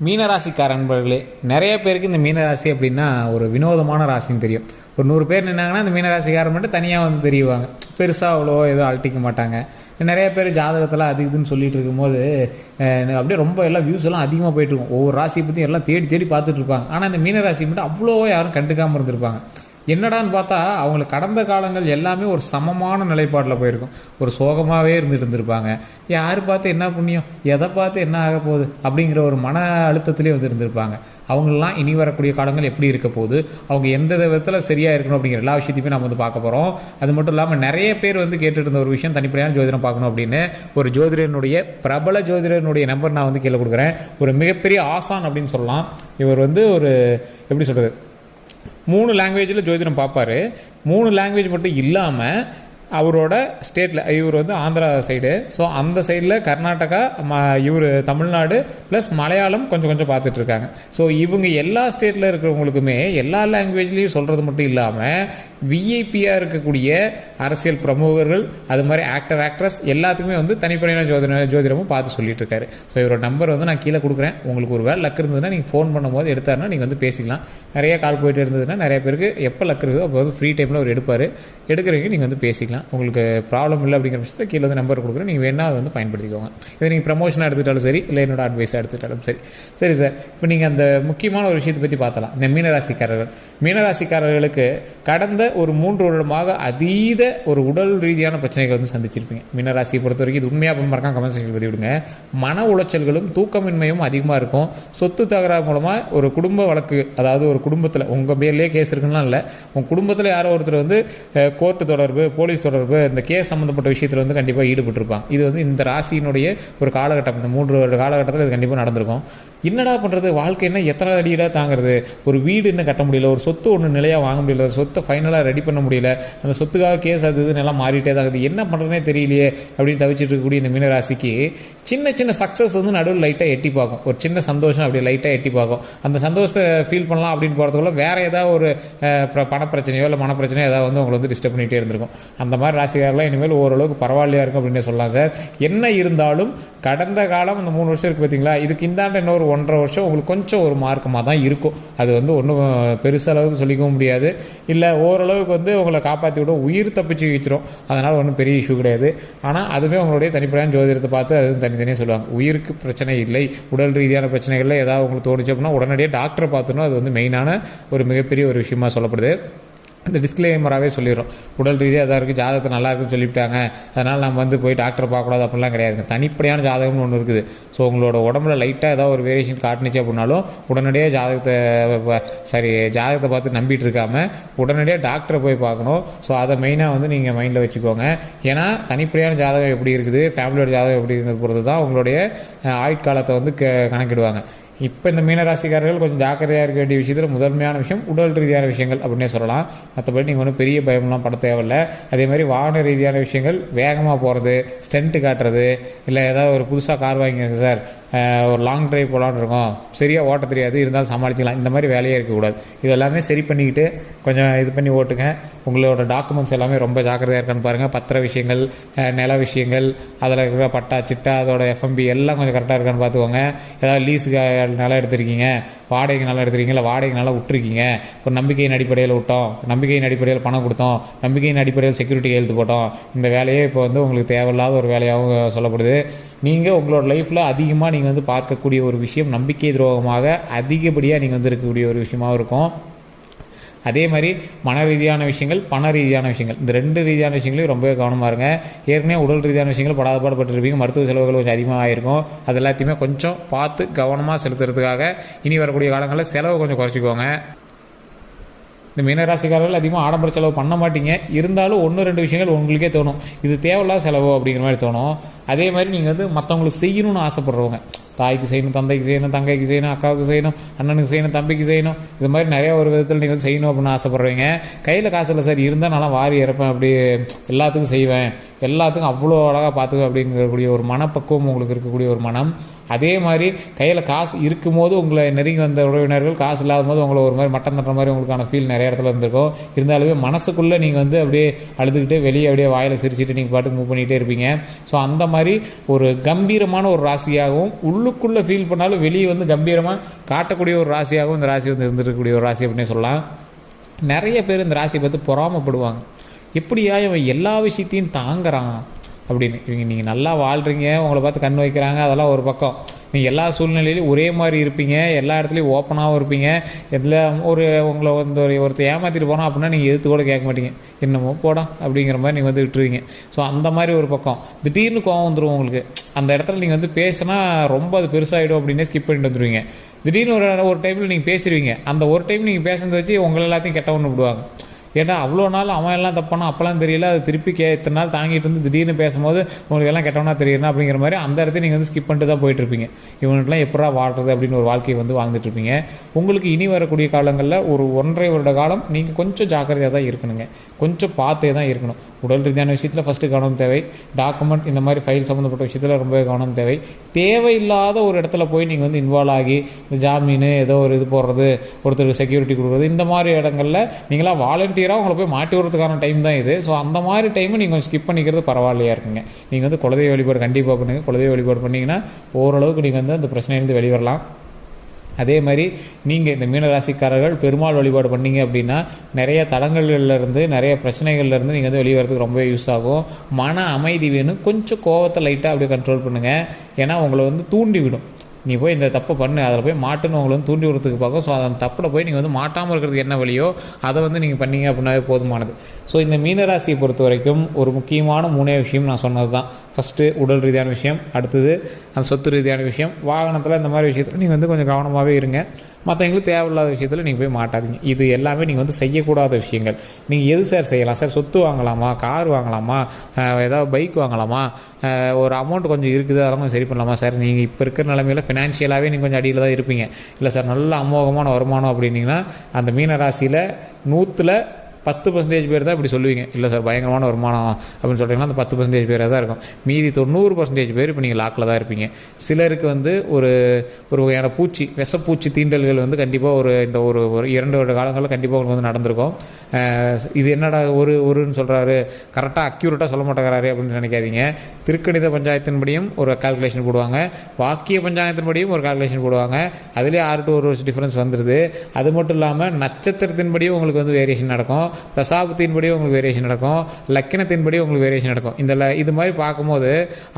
மீனராசிக்கார அன்பர்களே, நிறைய பேருக்கு இந்த மீனராசி அப்படின்னா ஒரு வினோதமான ராசின்னு தெரியும். ஒரு 100 பேர் நின்னாங்கன்னா இந்த மீனராசிக்காரன் மட்டும் தனியாக வந்து தெரியுவாங்க. பெருசாக அவ்வளோ எதுவும் அழட்டிக்க மாட்டாங்க. நிறைய பேர் ஜாதகத்தில் அது இதுன்னு சொல்லிட்டு இருக்கும்போது அப்படியே ரொம்ப எல்லாம் வியூஸ் எல்லாம் அதிகமாக போயிட்டு இருக்கும். ஒவ்வொரு ராசியை பற்றி எல்லாம் தேடி தேடி பார்த்துட்டு இருப்பாங்க. ஆனால் இந்த மீனராசி மட்டும் அவ்வளோ யாரும் கண்டுக்காமல் இருந்திருப்பாங்க. என்னடான்னு பார்த்தா அவங்களுக்கு கடந்த காலங்கள் எல்லாமே ஒரு சமமான நிலைப்பாட்டில் போயிருக்கும். ஒரு சோகமாகவே இருந்துருப்பாங்க. யார் பார்த்து என்ன புண்ணியம், எதை பார்த்து என்ன ஆக போகுது அப்படிங்கிற ஒரு மன அழுத்தத்திலே வந்து இருந்திருப்பாங்க. அவங்களெலாம் இனி வரக்கூடிய காலங்கள் எப்படி இருக்க போகுது, அவங்க எந்த விதத்தில் சரியாக இருக்கணும் அப்படிங்கிற எல்லா விஷயத்தையுமே நம்ம வந்து பார்க்க போகிறோம். அது மட்டும் இல்லாமல் நிறைய பேர் வந்து கேட்டுட்டு இருந்த ஒரு விஷயம், தனிப்படையான ஜோதிடம் பார்க்கணும் அப்படின்னு ஒரு ஜோதிடனுடைய பிரபல ஜோதிடனுடைய நம்பர் நான் வந்து கீழே கொடுக்குறேன். ஒரு மிகப்பெரிய ஆசான் அப்படின்னு சொல்லலாம். இவர் வந்து ஒரு எப்படி சொல்கிறது, 3 லாங்குவேஜில் ஜோதிடம் பார்ப்பார். 3 லாங்குவேஜ் மட்டும் இல்லாமல் அவரோட ஸ்டேட்டில் இவர் வந்து ஆந்திரா சைடு, ஸோ அந்த சைடில் கர்நாடகா, இவர் தமிழ்நாடு ப்ளஸ் மலையாளம் கொஞ்சம் கொஞ்சம் பார்த்துட்டு இருக்காங்க. ஸோ இவங்க எல்லா ஸ்டேட்டில் இருக்கிறவங்களுக்குமே எல்லா லாங்குவேஜ்லேயும் சொல்கிறது மட்டும் இல்லாமல் விஐபியாக இருக்கக்கூடிய அரசியல் பிரமுகர்கள், அது மாதிரி ஆக்ட்ரஸ் எல்லாத்துக்குமே வந்து தனிப்படையான ஜோதிடமும் பார்த்து சொல்லிட்டு இருக்காரு. ஸோ இவரோட நம்பர் வந்து நான் கீழே கொடுக்குறேன். உங்களுக்கு ஒரு வேலை லக் இருந்ததுன்னா நீங்கள் ஃபோன் பண்ணும்போது எடுத்தாருன்னா நீங்கள் வந்து பேசிக்கலாம். நிறைய கால் போயிட்டு இருந்ததுன்னா நிறைய பேருக்கு எப்போ லக் இருக்குதோ அப்போ வந்து ஃப்ரீ டைமில் அவர் எடுக்கிறவங்க நீங்கள் வந்து பேசிக்கலாம். உங்களுக்கு ப்ராப்ளம் இல்லை அப்படிங்கிற பட்சத்தில் கீழே வந்து நம்பர் கொடுக்குறேன். நீங்கள் வேணால் அதை வந்து பயன்படுத்திக்கோங்க. இதை நீங்கள் ப்ரமோஷனாக எடுத்துக்கிட்டாலும் சரி, இல்லை என்னோட அட்வைஸாக எடுத்துக்கிட்டாலும் சரி. சரி சார், இப்போ நீங்கள் அந்த முக்கியமான ஒரு விஷயத்தை பற்றி பார்த்தலாம். இந்த மீனராசிக்காரர்களுக்கு கடந்த ஒரு 3 வருடமாக அதீத ஒரு உடல் ரீதியான பிரச்சனைகள் வந்து சந்திச்சிருப்பீங்க. மீனராசியை பொறுத்த வரைக்கும் இது உண்மையாக மறக்காம கமெண்ட் செக்ஷன் பற்றி விடுங்க. மன உளைச்சல்களும் தூக்கமின்மையும் அதிகமாக இருக்கும். சொத்து தகராறு மூலமாக ஒரு குடும்ப வழக்கு, அதாவது ஒரு குடும்பத்தில் உங்கள் பேர்லேயே கேஸ் இருக்குன்னா இல்லை, உங்கள் குடும்பத்தில் யாரோ ஒருத்தர் வந்து கோர்ட்டு தொடர்பு, போலீஸ் தொடர்பு, இந்த கேஸ் சம்மந்தப்பட்ட விஷயத்தில் வந்து கண்டிப்பாக ஈடுபட்டிருப்பாங்க. இது வந்து இந்த ராசியினுடைய ஒரு காலகட்டம், இந்த 3 வருட காலகட்டத்தில் இது கண்டிப்பாக நடந்திருக்கும். என்னடா பண்ணுறது, வாழ்க்கை என்ன எத்தனை அடியாக தாங்கிறது, ஒரு வீடு இன்னும் கட்ட முடியல, ஒரு சொத்து ஒன்று நிலையாக வாங்க முடியல, சொத்தை ஃபைனலாக ரெடி பண்ண முடியல, அந்த சொத்துக்காக கேஸ் அது இதுன்னு எல்லாம் மாறிட்டே தான் இருக்குது, என்ன பண்ணுறதுனே தெரியலையே அப்படின்னு தவிச்சிட்டு இருக்கக்கூடிய இந்த மீனராசிக்கு சின்ன சின்ன சக்ஸஸ் வந்து நடுவில் லைட்டாக எட்டி பார்க்கும். ஒரு சின்ன சந்தோஷம் அப்படி லைட்டாக எட்டி பார்க்கும். அந்த சந்தோஷத்தை ஃபீல் பண்ணலாம் அப்படின்னு போகிறதுக்குள்ள வேறு ஏதாவது ஒரு பணப்பிரச்சனையோ இல்லை மனப்பிரச்சனையோ ஏதாவது வந்து உங்களை வந்து டிஸ்டர்ப் பண்ணிகிட்டே இருந்திருக்கும். அந்த மாதிரி ராசிக்காரெலாம் இனிமேல் ஓரளவுக்கு பரவாயில்லையா இருக்கும் அப்படின்னு சொல்லலாம் சார். என்ன இருந்தாலும் கடந்த காலம் இந்த 3 வருஷம் இருக்குது பார்த்தீங்களா, இதுக்கு இந்தாண்ட இன்னொரு 1.5 வருஷம் உங்களுக்கு கொஞ்சம் ஒரு மார்க்கமாக தான் இருக்கும். அது வந்து ஒன்றும் பெருசளவுக்கு சொல்லிக்கவும் முடியாது, இல்லை ஓரளவுக்கு வந்து உங்களை காப்பாற்றி விடும், உயிர் தப்பிச்சு வச்சிரும். அதனால் ஒன்றும் பெரிய இஷ்யூ கிடையாது. ஆனால் அதுவே உங்களுடைய தனிப்படையான ஜோதிடத்தை பார்த்து அது தனித்தனியாக சொல்லுவாங்க. உயிருக்கு பிரச்சனை இல்லை, உடல் ரீதியான பிரச்சனைகளில் ஏதாவது உங்களுக்கு தோணுச்சு அப்படின்னா உடனடியாக டாக்டரை பார்த்துணும். அது வந்து மெயினான ஒரு மிகப்பெரிய ஒரு விஷயமா சொல்லப்படுது. இந்த டிஸ்க்ளைமராகவே சொல்லிடுறோம். உடல் ரீதியாக எதாவது இருக்குது, ஜாதகத்தை நல்லா இருக்குன்னு சொல்லிவிட்டாங்க, அதனால் நம்ம வந்து போய் டாக்டரை பார்க்கக்கூடாது அப்படிலாம் கிடையாதுங்க. தனிப்படையான ஜாதகம்னு ஒன்று இருக்குது. ஸோ உங்களோட உடம்புல லைட்டாக ஏதாவது ஒரு வேரியேஷன் காட்டுனுச்சு அப்படின்னாலும் உடனடியாக ஜாதகத்தை பார்த்து நம்பிட்டு இருக்காமல் உடனடியாக டாக்டரை போய் பார்க்கணும். ஸோ அதை மெயினாக வந்து நீங்கள் மைண்டில் வச்சுக்கோங்க. ஏன்னா தனிப்படையான ஜாதகம் எப்படி இருக்குது, ஃபேமிலியோட ஜாதகம் எப்படி இருக்கிறது பொறுத்து தான் உங்களுடைய ஆயுட்காலத்தை வந்து கணக்கிடுவாங்க. இப்போ இந்த மீனராசிக்காரர்கள் கொஞ்சம் ஜாக்கிரதையாக இருக்க வேண்டிய விஷயத்தில் முதன்மையான விஷயம் உடல் ரீதியான விஷயங்கள் அப்படின்னே சொல்லலாம். மற்றபடி நீங்கள் ஒன்றும் பெரிய பயம்லாம் பட தேவையில்லை. அதே மாதிரி வாகன ரீதியான விஷயங்கள், வேகமாக போகிறது, ஸ்டண்ட்டு காட்டுறது, இல்லை ஏதாவது ஒரு புதுசாக கார் வாங்கிங்க சார், ஒரு லாங் ட்ரைவ் போகலான்னு இருக்கோம், சரியாக ஓட்ட தெரியாது, இருந்தாலும் சமாளிச்சிக்கலாம், இந்த மாதிரி வேலையே இருக்கக்கூடாது. இது எல்லாமே சரி பண்ணிக்கிட்டு கொஞ்சம் இது பண்ணி ஓட்டுங்க. உங்களோட டாக்குமெண்ட்ஸ் எல்லாமே ரொம்ப ஜாக்கிரதையாக இருக்கான்னு பாருங்கள். பத்திர விஷயங்கள், நில விஷயங்கள், அதில் இருக்கிற பட்டா சிட்டா, அதோட எஃப்எம்பி எல்லாம் கொஞ்சம் கரெக்டாக இருக்கான்னு பார்த்துக்கோங்க. ஏதாவது லீஸுக்கு நிலம் எடுத்திருக்கீங்க, வாடகைக்கு நிலம் எடுத்திருக்கீங்க, இல்லை வாடகைக்கு நிலம் விட்டுருக்கீங்க, ஒரு நம்பிக்கையின் அடிப்படையில் விட்டோம், நம்பிக்கையின் அடிப்படையில் பணம் கொடுத்தோம், நம்பிக்கையின் அடிப்படையில் செக்யூரிட்டி எழுத்து போட்டோம், இந்த வேலையே இப்போ வந்து உங்களுக்கு தேவையில்லாத ஒரு வேலையாகவும் சொல்லப்படுது. நீங்கள் உங்களோட லைஃப்பில் அதிகமாக நீங்கள் வந்து பார்க்கக்கூடிய ஒரு விஷயம் நம்பிக்கை துரோகமாக அதிகப்படியாக நீங்கள் வந்து இருக்கக்கூடிய ஒரு விஷயமாக இருக்கும். அதே மாதிரி மன ரீதியான விஷயங்கள், பண ரீதியான விஷயங்கள், இந்த 2 ரீதியான விஷயங்களையும் ரொம்ப கவனமாக இருங்க. ஏற்கனவே உடல் ரீதியான விஷயங்கள் படாதபாடுபட்டுருப்பீங்க, மருத்துவ செலவுகள் கொஞ்சம் அதிகமாக ஆகிருக்கும். அது எல்லாத்தையுமே கொஞ்சம் பார்த்து கவனமாக செலுத்துறதுக்காக இனி வரக்கூடிய காலங்களில் செலவு கொஞ்சம் குறைச்சிக்கோங்க. இந்த மீனராசிக்காரர்கள் அதிகமாக ஆடம்பர செலவு பண்ண மாட்டீங்க, இருந்தாலும் 1-2 விஷயங்கள் உங்களுக்கே தோணும், இது தேவையில்லாத செலவு அப்படிங்கிற மாதிரி தோணும். அதே மாதிரி நீங்கள் வந்து மற்றவங்களுக்கு செய்யணும்னு ஆசைப்படுறவங்க, தாய்க்கு செய்யணும், தந்தைக்கு செய்யணும், தங்கைக்கு செய்யணும், அக்காவுக்கு செய்யணும், அண்ணனுக்கு செய்யணும், தம்பிக்கு செய்யணும், இது மாதிரி நிறைய ஒரு விதத்தில் நீங்கள் வந்து செய்யணும் அப்படின்னு ஆசைப்படுறீங்க. கையில் காசு இல்லை சார், இருந்தால் நல்லா வாரி இறப்பேன், அப்படி எல்லாத்துக்கும் செய்வேன், எல்லாத்துக்கும் அவ்வளோ அழகாக பார்த்துக்குவேன் அப்படிங்கக்கூடிய ஒரு மனப்பக்குவம் உங்களுக்கு இருக்கக்கூடிய ஒரு மனம். அதே மாதிரி கையில் காசு இருக்கும்போது உங்களை நெருங்கி வந்த உறவினர்கள் காசு இல்லாத போது உங்களை ஒரு மாதிரி மட்டம் தட்டுற மாதிரி உங்களுக்கான ஃபீல் நிறைய இடத்துல இருந்திருக்கும். இருந்தாலுமே மனசுக்குள்ளே நீங்கள் வந்து அப்படியே அழுதுகிட்டே வெளியே அப்படியே வாயில் சிரிச்சுட்டு நீங்கள் பாட்டுக்கு மூவ் பண்ணிகிட்டே இருப்பீங்க. ஸோ அந்த மாதிரி ஒரு கம்பீரமான ஒரு ராசியாகவும் உள்ளுக்குள்ளே ஃபீல் பண்ணாலும் வெளியே வந்து கம்பீரமாக காட்டக்கூடிய ஒரு ராசியாகவும் இந்த ராசி வந்து இருந்திருக்கக்கூடிய ஒரு ராசி அப்படின்னே சொல்லலாம். நிறைய பேர் இந்த ராசியை பார்த்து பொறாமப்படுவாங்க. எப்படியா இவன் எல்லா விஷயத்தையும் தாங்குறான் அப்படின்னு. நீங்கள் நல்லா வாழ்கிறீங்க, உங்களை பார்த்து கண் வைக்கிறாங்க, அதெல்லாம் ஒரு பக்கம். நீங்கள் எல்லா சூழ்நிலையிலையும் ஒரே மாதிரி இருப்பீங்க, எல்லா இடத்துலையும் ஓப்பனாகவும் இருப்பீங்க. எல்லாம் உங்களை வந்து ஒருத்தர் ஏமாற்றிட்டு போனோம் அப்படின்னா நீங்கள் எதிர்த்து கூட கேட்க மாட்டீங்க, என்னமோ போடா அப்படிங்கிற மாதிரி நீங்கள் வந்து விட்டுருவீங்க. ஸோ அந்த மாதிரி ஒரு பக்கம். திடீர்னு கோவம் வந்துடும் உங்களுக்கு. அந்த இடத்துல நீங்கள் வந்து பேசினா ரொம்ப அது பெருசாகிடும் அப்படின்னே ஸ்கிப் பண்ணிட்டு வந்துடுவீங்க. திடீர்னு ஒரு டைமில் நீங்கள் பேசிடுவீங்க. அந்த ஒரு டைம் நீங்கள் பேசுறதை வச்சு உங்களை எல்லாத்தையும் கெட்டவன்னு விடுவாங்க. ஏன்னா அவ்வளோ நாள் அவன் எல்லாம் தப்பானா அப்போல்லாம் தெரியல, அது திருப்பி இத்தனை நாள் தாங்கிட்டு வந்து திடீர்னு பேசும்போது உங்களுக்கு எல்லாம் கெட்டவனா தெரியணும் அப்படிங்கிற மாதிரி அந்த இடத்துல நீங்கள் வந்து ஸ்கிப் பண்ணிட்டு தான் போயிட்டுருப்பீங்க. இவனுக்குலாம் எப்படா வாழ்றது அப்படின்னு ஒரு வாழ்க்கையை வந்து வாழ்ந்துட்டுருப்பீங்க. உங்களுக்கு இனி வரக்கூடிய காலங்களில் ஒரு 1.5 வருட காலம் நீங்கள் கொஞ்சம் ஜாக்கிரதையாக தான் இருக்கணுங்க. கொஞ்சம் பார்த்தே தான் இருக்கணும். உடல் ரீதியான விஷயத்தில் ஃபஸ்ட்டு கவனம் தேவை. டாக்குமெண்ட் இந்த மாதிரி ஃபைல் சம்மந்தப்பட்ட விஷயத்தில் ரொம்ப கவனம் தேவை. தேவையில்லாத ஒரு இடத்துல போய் நீங்கள் வந்து இன்வால்வ் ஆகி இந்த ஜாமீன் ஏதோ ஒரு இது போடுறது, ஒருத்தருக்கு செக்யூரிட்டி கொடுக்குறது, இந்த மாதிரி இடங்களில் நீங்களாம் வாலண்டியராக உங்களை போய் மாட்டி விடுறதுக்கான டைம் தான் இது. ஸோ அந்த மாதிரி டைமை நீங்கள் கொஞ்சம் ஸ்கிப் பண்ணிக்கிறது பரவாயில்லையா இருக்குங்க. நீங்கள் வந்து குலதெய்வ வழிபாடு கண்டிப்பாக பண்ணுங்கள். குலதெய்வ வழிபாடு பண்ணிங்கன்னா ஓரளவுக்கு நீங்கள் வந்து அந்த பிரச்சனையிலேருந்து வெளிவரலாம். அதே மாதிரி நீங்கள் இந்த மீனராசிக்காரர்கள் பெருமாள் வழிபாடு பண்ணிங்க அப்படின்னா நிறைய தடங்கள்லேருந்து நிறைய பிரச்சனைகள்லேருந்து நீங்கள் வந்து வெளிவரதுக்கு ரொம்ப யூஸ் ஆகும். மன அமைதி வேணும். கொஞ்சம் கோவத்தை லைட்டாக அப்படியே கண்ட்ரோல் பண்ணுங்கள். ஏன்னா உங்களை வந்து தூண்டி விடும். நீ போய் இந்த தப்பை பண்ணு, அதில் போய் மாட்டுன்னு உங்களை வந்து தூண்டி விடுறதுக்கு பார்க்கும். ஸோ அந்த தப்பில் போய் நீங்கள் வந்து மாட்டாமல் இருக்கிறதுக்கு என்ன வழியோ அதை வந்து நீங்கள் பண்ணீங்க அப்படின்னாவே போதுமானது. ஸோ இந்த மீனராசியை பொறுத்த வரைக்கும் ஒரு முக்கியமான 3 விஷயம் நான் சொன்னது தான். ஃபஸ்ட்டு உடல் ரீதியான விஷயம், அடுத்தது அந்த சொத்து ரீதியான விஷயம், வாகனத்தில் இந்த மாதிரி விஷயத்தில் நீங்கள் வந்து கொஞ்சம் கவனமாகவே இருங்க. மற்றவங்களுக்கு தேவையில்லாத விஷயத்தில் நீங்கள் போய் மாட்டாதீங்க. இது எல்லாமே நீங்கள் வந்து செய்யக்கூடாத விஷயங்கள். நீங்கள் எது சார் செய்யலாம்? சார் சொத்து வாங்கலாமா, கார் வாங்கலாமா, ஏதாவது பைக் வாங்கலாமா, ஒரு அமௌண்ட் கொஞ்சம் இருக்குது அதெல்லாம் கொஞ்சம் சரி பண்ணலாமா சார்? நீங்கள் இப்போ இருக்கிற நிலைமையில் ஃபினான்ஷியலாகவே நீங்கள் கொஞ்சம் அடியில் தான் இருப்பீங்க. இல்லை சார் நல்ல அமோகமான வருமானம் அப்படின்னீங்கன்னா அந்த மீன ராசியில் 100ல் 10% பேர் தான் இப்படி சொல்லுவீங்க. இல்லை சார் பயங்கரமான வருமானம் அப்படின்னு சொல்கிறீங்கன்னா அந்த 10% பேராக தான் இருக்கும். மீதி 90% பேர் இப்போ நீங்கள் லாக்கில் தான் இருப்பீங்க. சிலருக்கு வந்து ஒரு வகையான பூச்சி, விஷப்பூச்சி தீண்டல்கள் வந்து கண்டிப்பாக இந்த ஒரு 2 வருட காலங்களில் கண்டிப்பாக உங்களுக்கு வந்து நடந்திருக்கும். இது என்னடா ஒருன்னு சொல்கிறாரு, கரெக்டாக அக்யூரேட்டாக சொல்ல மாட்டேங்கிறாரு அப்படின்னு நினைக்காதீங்க. திருக்கணித பஞ்சாயத்தின்படியும் ஒரு கால்குலேஷன் போடுவாங்க, வாக்கிய பஞ்சாயத்தின்படியும் ஒரு கால்குலேஷன் போடுவாங்க. அதிலே 6 to 1 வருஷம் டிஃப்ரென்ஸ் வந்துடுது. அது மட்டும் இல்லாமல் நட்சத்திரத்தின்படியும் உங்களுக்கு வந்து வேரியேஷன் நடக்கும், தசாபத்தின்படி உங்களுக்கு வேரியேஷன் நடக்கும், லக்கினத்தின்படி உங்களுக்கு வேரியேஷன் நடக்கும். இது மாதிரி பார்க்கும்போது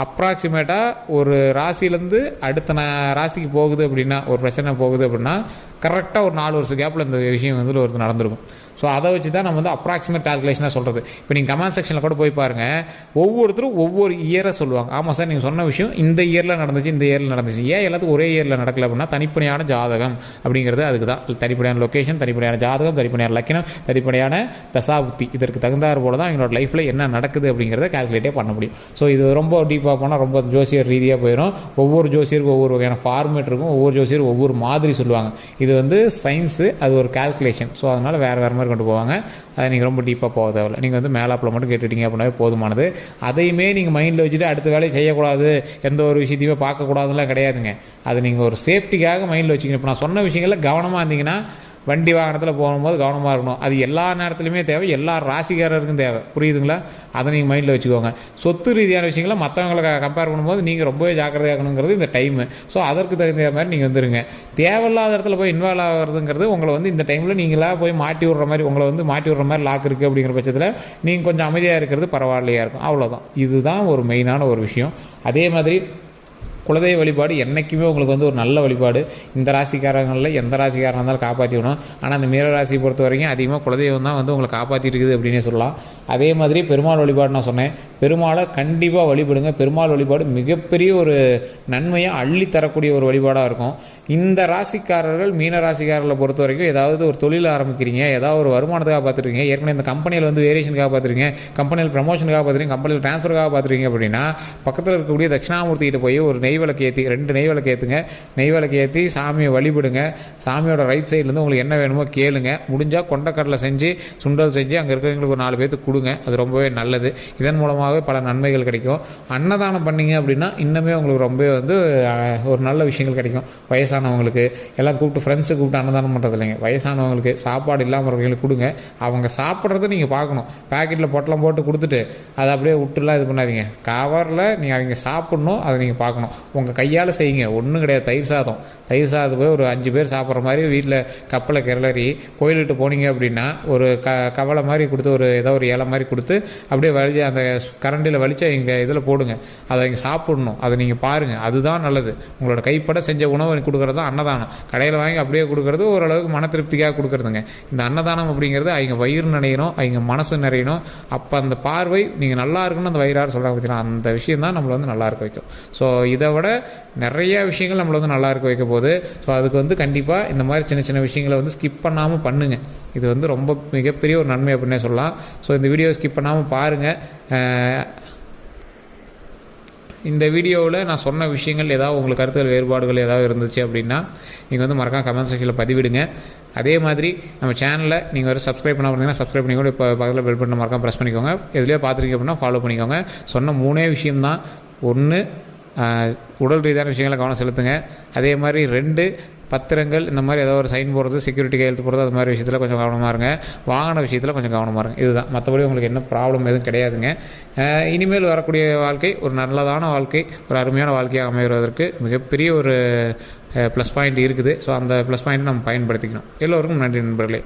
அப்ராக்சிமேட்டாக ஒரு ராசியிலேருந்து அடுத்த ராசிக்கு போகுது அப்படின்னா, ஒரு பிரச்சனை போகுது அப்படின்னா கரெக்டாக ஒரு 4 வருஷம் கேப்பில் இந்த விஷயம் வந்து ஒருத்தர் நடந்திருக்கும். ஸோ அதை வச்சு தான் நம்ம வந்து அப்ராக்சிமேட் கால்குலேஷனாக சொல்கிறது. இப்போ நீங்கள் கமெண்ட் செக்ஷனில் கூட போய் பாருங்கள், ஒவ்வொருத்தரும் ஒவ்வொரு இயரை சொல்லுவாங்க. ஆமாம் சார் நீங்கள் சொன்ன விஷயம் இந்த இயரில் நடந்துச்சு, இந்த இயரில் நடந்துச்சு. ஏன் எல்லாத்துக்கும் ஒரே இயரில் நடக்கல அப்படின்னா தனிப்படையான ஜாதகம் அப்படிங்கிறது அதுக்கு தான். தனிப்படையான லொக்கேஷன், தனிப்படையான ஜாதகம், தனிப்படையான லக்கினம், தனிப்படையான தசாபுத்தி, இதற்கு தகுந்தாறு போல தான் எங்களோட லைஃப்பில் என்ன நடக்குது அப்படிங்கிறத கால்குலேட்டே பண்ண முடியும். ஸோ இது ரொம்ப டீப்பாக போனால் ரொம்ப ஜோசியர் ரீதியாக போயிடும். ஒவ்வொரு ஜோசியருக்கும் ஒவ்வொரு வகையான ஃபார்மேட் இருக்கும், ஒவ்வொரு ஜோசியரும் ஒவ்வொரு மாதிரி சொல்லுவாங்க. இது வந்து சயின்ஸு, அது ஒரு கால்குலேஷன். ஸோ அதனால் வேறு மாதிரி கொண்டு போவாங்க. அதை நீங்கள் ரொம்ப டீப்பாக போக தேவையில்லை. நீங்கள் வந்து மேலாப்பில் மட்டும் கேட்டுட்டீங்க அப்படின்னாவே போதுமானது. அதையுமே நீங்கள் மைண்டில் வச்சுட்டு அடுத்த வேலையை செய்யக்கூடாது, எந்த ஒரு விஷயத்தையுமே பார்க்கக்கூடாதுலாம் கிடையாதுங்க. அது நீங்கள் ஒரு சேஃப்டிக்காக மைண்டில் வச்சுக்கணும். இப்போ நான் சொன்ன விஷயங்களில் கவனமாக இருந்தீங்கன்னா வண்டி வாகனத்தில் போகும்போது கவனமாக இருக்கணும். அது எல்லா நேரத்துலையுமே தேவை, எல்லா ராசிக்காரருக்கும் தேவை. புரியுதுங்களா? அதை நீங்கள் மைண்டில் வச்சுக்கோங்க. சொத்து ரீதியான விஷயங்களை மற்றவங்களை கம்பேர் பண்ணும்போது நீங்கள் ரொம்பவே ஜாக்கிரதையாக இருக்கணுங்கிறது இந்த டைமு. ஸோ அதற்கு தகுந்த மாதிரி நீங்கள் வந்துருங்க. தேவையில்லாத இடத்துல போய் இன்வால்வ் ஆகிறதுங்கிறது உங்களை வந்து இந்த டைமில் நீங்களாக போய் மாட்டி விடுற மாதிரி, உங்களை வந்து மாட்டி விடுற மாதிரி லாக் இருக்குது அப்படிங்கிற பட்சத்தில் நீங்கள் கொஞ்சம் அமைதியாக இருக்கிறது பரவாயில்லையாக இருக்கும். அவ்வளோதான். இதுதான் ஒரு மெயினான ஒரு விஷயம். அதே மாதிரி குலதெய்வ வழிபாடு என்றைக்குமே உங்களுக்கு வந்து ஒரு நல்ல வழிபாடு. இந்த ராசிக்காரங்களில் எந்த ராசிக்காரனாக இருந்தாலும் காப்பாற்றிக்கணும். ஆனால் அந்த மீன ராசியை பொறுத்த வரைக்கும் அதிகமாக குலதெய்வம் தான் வந்து உங்களை காப்பாற்றிட்டு இருக்குது அப்படின்னே சொல்லலாம். அதே மாதிரி பெருமாள் வழிபாடு நான் சொன்னேன், பெருமாளை கண்டிப்பாக வழிபடுங்க. பெருமாள் வழிபாடு மிகப்பெரிய ஒரு நன்மையை அள்ளி தரக்கூடிய ஒரு வழிபாடாக இருக்கும். இந்த ராசிக்காரர்கள், மீன ராசிக்காரர்களை பொறுத்த வரைக்கும் ஏதாவது ஒரு தொழில் ஆரம்பிக்கிறீங்க, ஏதாவது ஒரு வருமானத்துக்காக பார்த்துருக்கீங்க, ஏற்கனவே இந்த கம்பெனியில் வந்து வேரியேஷனுக்காக பார்த்துருக்கீங்க, கம்பெனியில் ப்ரமோஷனுக்காக பார்த்துருக்கீங்க, கம்பெனியில் ட்ரான்ஸ்ஃபருக்காக பார்த்துருக்கீங்க அப்படின்னா பக்கத்தில் இருக்கக்கூடிய தட்சிணாமூர்த்திகிட்ட போய் ஒரு நெய் விளக்கு ஏற்றி 2 நெய் விளக்கு ஏற்றுங்க. நெய் விளக்கு ஏற்றி சாமியை வழிபடுங்க. சாமியோட ரைட் சைட்லேருந்து உங்களுக்கு என்ன வேணுமோ கேளுங்க. முடிஞ்சால் கொண்டக்கடலை செஞ்சு சுண்டல் செஞ்சு அங்கே இருக்கிறவங்களுக்கு ஒரு 4 பேருக்கு கொடுங்க. கொடுங்க. அது ரொம்பவே நல்லது. இதன் மூலமாகவே பல நன்மைகள் கிடைக்கும். அன்னதானம் பண்ணிங்க அப்படின்னா இன்னுமே உங்களுக்கு ரொம்பவே வந்து ஒரு நல்ல விஷயங்கள் கிடைக்கும். வயசானவங்களுக்கு எல்லாம் கூப்பிட்டு ஃப்ரெண்ட்ஸை கூப்பிட்டு அன்னதானம் பண்ணுறது இல்லைங்க. வயசானவங்களுக்கு சாப்பாடு இல்லாமல் இருக்கிறவங்களுக்கு கொடுங்க. அவங்க சாப்பிட்றத நீங்கள் பார்க்கணும். பேக்கெட்டில் பொட்டலம் போட்டு கொடுத்துட்டு அதை அப்படியே விட்டுலாம் இது பண்ணாதீங்க. கவரில் நீங்கள் அவங்க சாப்பிட்ணும், அதை நீங்கள் பார்க்கணும். உங்கள் கையால் செய்யுங்க. ஒன்றும் கிடையாது. தயிர் சாதம் போய் ஒரு 5 பேர் சாப்பிட்ற மாதிரி வீட்டில் கப்பலை கிளறி கோயிலுக்கு போனீங்க அப்படின்னா ஒரு கவலை மாதிரி கொடுத்து ஏதோ ஒரு இலை மாதிரி கொடுத்து அப்படியே வலிச்சு அந்த கரண்டியில் வலிச்சு இங்கே இதில் போடுங்க. அதை இங்கே சாப்பிடணும். அதை நீங்கள் பாருங்கள். அதுதான் நல்லது. உங்களோட கைப்பட செஞ்ச உணவு கொடுக்குறது தான் அன்னதானம். கடையில் வாங்கி அப்படியே கொடுக்குறது ஓரளவுக்கு மன திருப்திக்காக கொடுக்குறதுங்க. இந்த அன்னதானம் அப்படிங்கிறது அவங்க வயிறு நிறையணும், அவங்க மனசு நிறையணும். அப்போ அந்த பார்வை நீங்கள் நல்லா இருக்குன்னு அந்த வயிறாறு சொல்கிறாங்க பார்த்தீங்கன்னா, அந்த விஷயம் தான் நம்மளை வந்து நல்லா இருக்க வைக்கும். ஸோ இதை விட நிறைய விஷயங்கள் நம்மளை வந்து நல்லா இருக்க வைக்க போகுது. ஸோ அதுக்கு வந்து கண்டிப்பாக இந்த மாதிரி சின்ன சின்ன விஷயங்களை வந்து ஸ்கிப் பண்ணாமல் பண்ணுங்கள். இது வந்து ரொம்ப மிகப்பெரிய ஒரு நன்மை அப்படின்னே சொல்லலாம். ஸோ இந்த வீடியோ ஸ்கிப் பண்ணாமல் பாருங்கள். இந்த வீடியோவில் நான் சொன்ன விஷயங்கள் ஏதாவது உங்களுக்கு கருத்துக்கள் வேறுபாடுகள் ஏதாவது இருந்துச்சு அப்படின்னா நீங்கள் வந்து மறக்காம கமெண்ட் செக்ஷனில் பதிவிடுங்க. அதே மாதிரி நம்ம சேனலில் நீங்கள் வேறு சப்ஸ்கிரைப் பண்ண பார்த்தீங்கன்னா சப்ஸ்கிரைப் பண்ணிக்கோங்க. இப்போ பக்கத்தில் பெல் பட்டனை மறக்காம ப்ரெஸ் பண்ணிக்கோங்க. எதுலேயே பார்த்துருக்கீங்க அப்படின்னா ஃபாலோ பண்ணிக்கோங்க. சொன்ன 3 விஷயம்தான். 1 உடல் ரீதியான விஷயங்களை கவனம் செலுத்துங்க. அதே மாதிரி 2 பத்திரங்கள் இந்த மாதிரி ஏதோ ஒரு சைன் போடுறது, செக்யூரிட்டி கையெழுத்து போடுறது, அது மாதிரி விஷயத்தில் கொஞ்சம் கவனமாக இருங்க. வாகன விஷயத்தில் கொஞ்சம் கவனமாக இருங்க. இதுதான். மற்றபடி உங்களுக்கு என்ன ப்ராப்ளம் எதுவும் கிடையாதுங்க. இனிமேல் வரக்கூடிய வாழ்க்கை ஒரு நல்லதான வாழ்க்கை, ஒரு அருமையான வாழ்க்கையாக அமைவதற்கு மிகப்பெரிய ஒரு ப்ளஸ் பாயிண்ட் இருக்குது. ஸோ அந்த ப்ளஸ் பாயிண்ட் நம்ம பயன்படுத்திக்கணும். எல்லோருக்கும் நன்றி நண்பர்களே.